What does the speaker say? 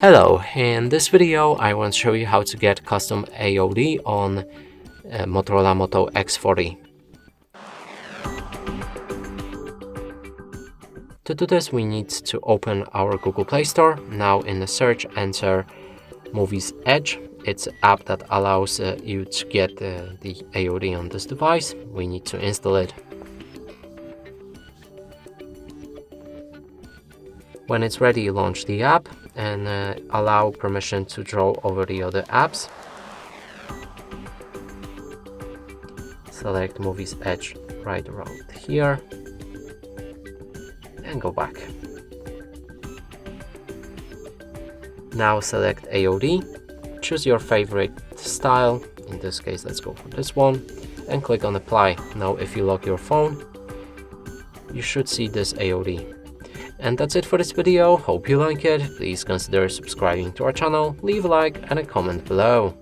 Hello, in this video I want to show you how to get custom AOD on Motorola Moto X40. To do this we need to open our Google Play Store. Now in the search enter MuvizEdge. It's an app that allows you to get the AOD on this device. We need to install it. When it's ready, launch the app and allow permission to draw over the other apps. Select MuvizEdge right around here and go back. Now select AOD, choose your favorite style, in this case let's go for this one, and click on apply. Now if you lock your phone, you should see this AOD. And that's it for this video. Hope you like it. Please consider subscribing to our channel, leave a like and a comment below.